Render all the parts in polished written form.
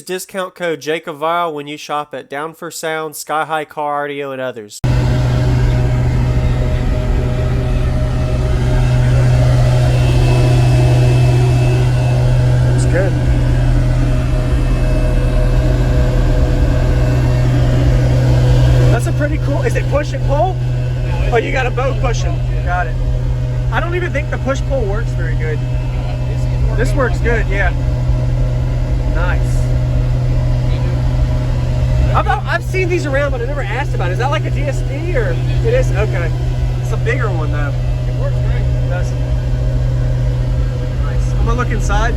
use discount code JacobViral when you shop at Down for Sound, SkyHigh Car Audio, and others. Looks good. That's a pretty cool. Is it push and pull? Oh, you got a boat pushing. Got it. I don't even think the push pull works very good. This works good, yeah. Nice. I've seen these around, but I never asked about it. Is that like a DSP or? It is? Okay. It's a bigger one though. It works great. It does. Nice. I'm gonna look inside.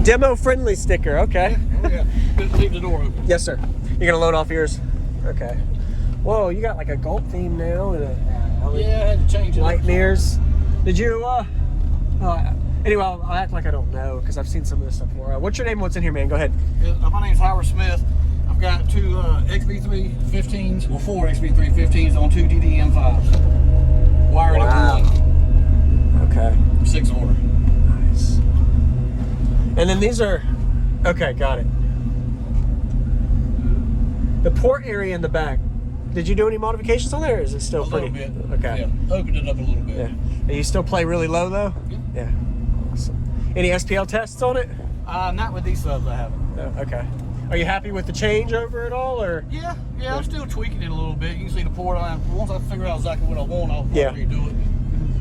Demo friendly sticker, okay. Oh yeah, just leave the door open. Yes, sir. You're gonna load off yours? Okay. Whoa, you got like a Gulf theme now and a Yeah, I had to change it. light mirrors. Did you anyway, I'll act like I don't know because I've seen some of this stuff before. What's your name? What's in here, man? Go ahead. My name's Howard Smith. I've got two XB315s, well, four XB315s on two DDM5s. Wired up one. Okay. 6 order. Nice. And then these are, okay, got it. The port area in the back, did you do any modifications on there or is it still pretty? A little bit. Okay. Yeah, opened it up a little bit. Yeah. And you still play really low though? Yeah. Yeah. Awesome. Any SPL tests on it? Not with these subs, I haven't. No. Okay. Are you happy with the changeover at all or? Yeah, I'm still tweaking it a little bit. You can see the port. Once I figure out exactly what I want, I'll redo it.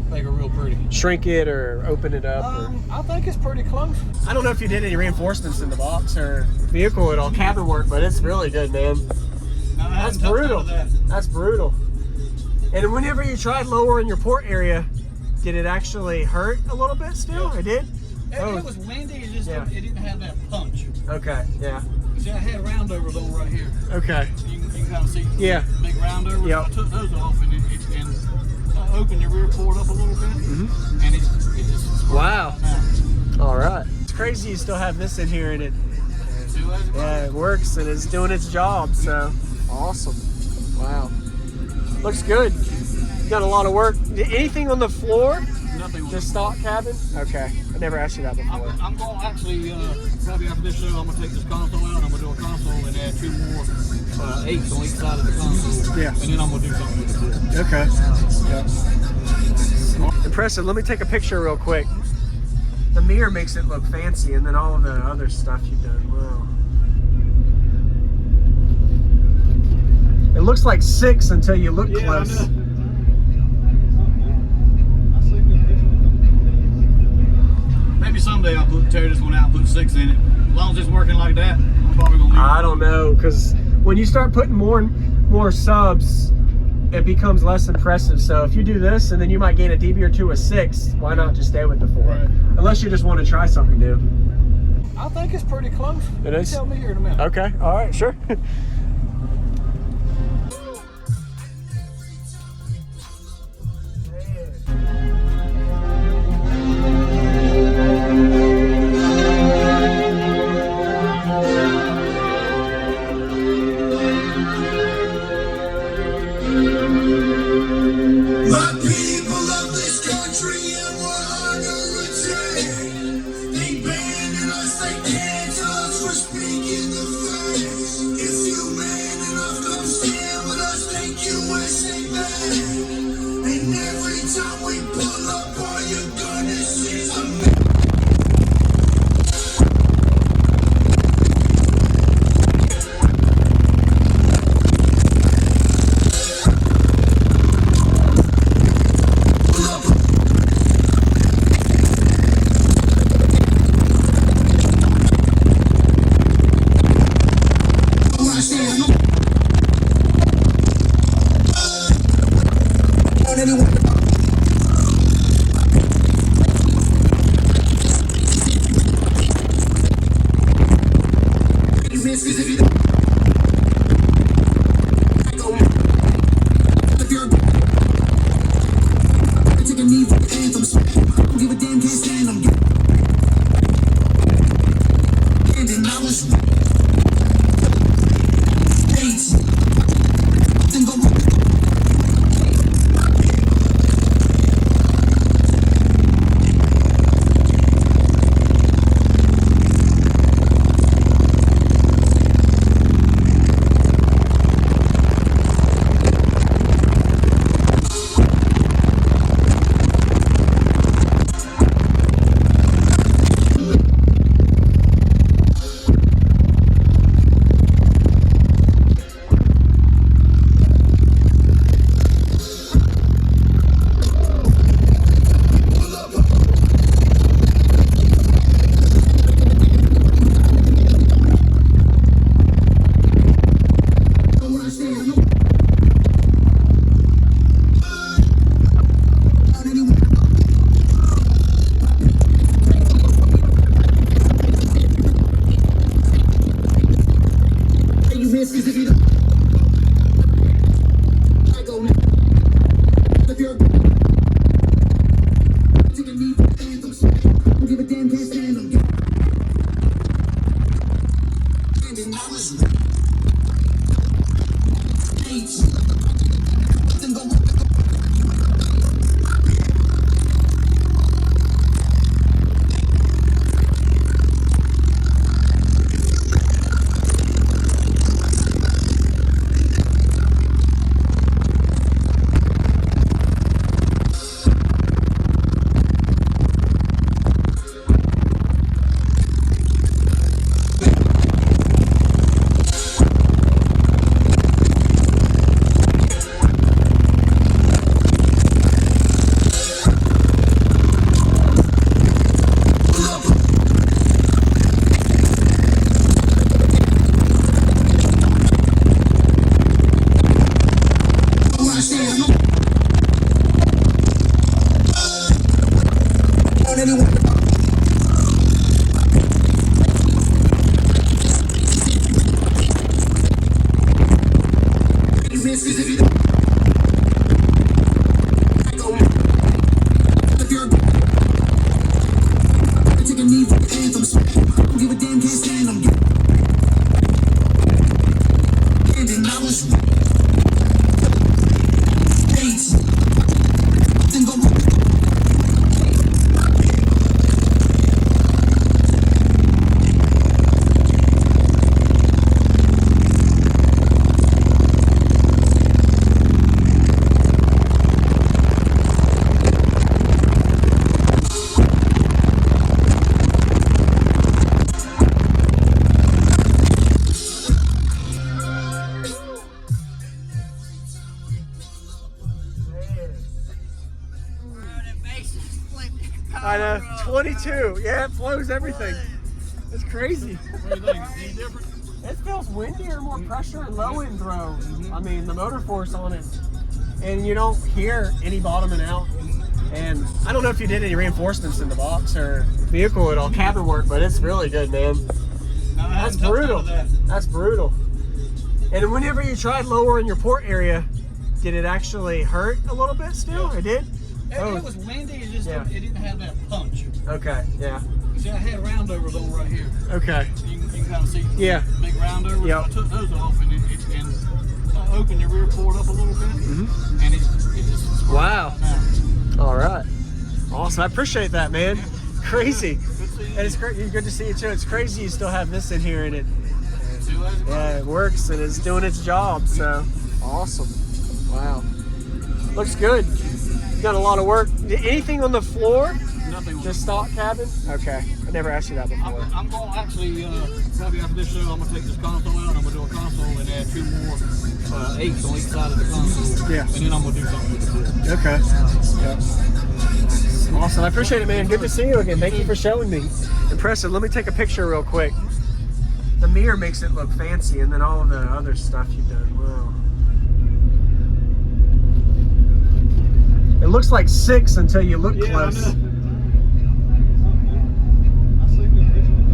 Make it real pretty. Shrink it or open it up? I think it's pretty close. I don't know if you did any reinforcements in the box or vehicle at all, cabin work, but it's really good, man. No, That's brutal. That's brutal. And whenever you tried lowering your port area, did it actually hurt a little bit still? Yeah. It did? It was windy, it didn't have that punch. Okay, yeah. See, I had roundovers on right here. Okay. You can kind of see Yeah. big roundovers. Yep. I took those off and I opened the rear port up a little bit, and it just Wow. now. All right. It's crazy you still have this in here and it it works and it's doing its job, so awesome. Wow. Looks good. Done a lot of work. Anything on the floor? Nothing. Just stock cabin? Okay. I never asked you that before. I'm going to actually, probably after this show, I'm going to take this console out. I'm going to do a console and add 2 more 8s on each side of the console. Yeah. And then I'm going to do something with it. Okay. Yeah. Impressive. Let me take a picture real quick. The mirror makes it look fancy, and then all of the other stuff you've done. Wow. It looks like 6 until you look close. I know. Maybe someday I'll tear this one out and put 6 in it. As long as it's working like that, I'm probably going to leave it. I don't know, because when you start putting more subs, it becomes less impressive. So if you do this, and then you might gain a dB or 2 with 6, why not just stay with the 4? Right. Unless you just want to try something new. I think it's pretty close. It is? Tell me here in a minute. Okay, all right, sure. I know, 22. Yeah, it flows everything. It's crazy. What do you think? Any different? It feels windier, more pressure, and low end throw. I mean, the motor force on it. And you don't hear any bottoming out. And I don't know if you did any reinforcements in the box or vehicle at all, cabin work, but it's really good, man. No, That's brutal. That's brutal. And whenever you tried lowering your port area, did it actually hurt a little bit still? Yeah. It did? It was windy, it just it didn't have that punch. Okay, yeah. See, I had roundovers on right here. Okay. You can kind of see Yeah. big roundovers. Yep. I took those off and I opened the rear port up a little bit, and it just squirted Wow. out. All right. Awesome. I appreciate that, man. Crazy. Good to see you. And it's great. Good to see you too. It's crazy you still have this in here and it. See you later. Yeah, it works and it's doing its job. So awesome. Wow. Looks good. Done a lot of work. Anything on the floor? Nothing. Just stock cabin? Okay. I never asked you that before. I'm going to actually, probably after this show, I'm going to take this console out. I'm going to do a console and add 2 more 8s on each side of the console. Yeah. And then I'm going to do something with the floor. Okay. Yep. Awesome. I appreciate it, man. Good to see you again. Thank you for showing me. Impressive. Let me take a picture real quick. The mirror makes it look fancy, and then all of the other stuff you've done. Wow. It looks like 6 until you look close.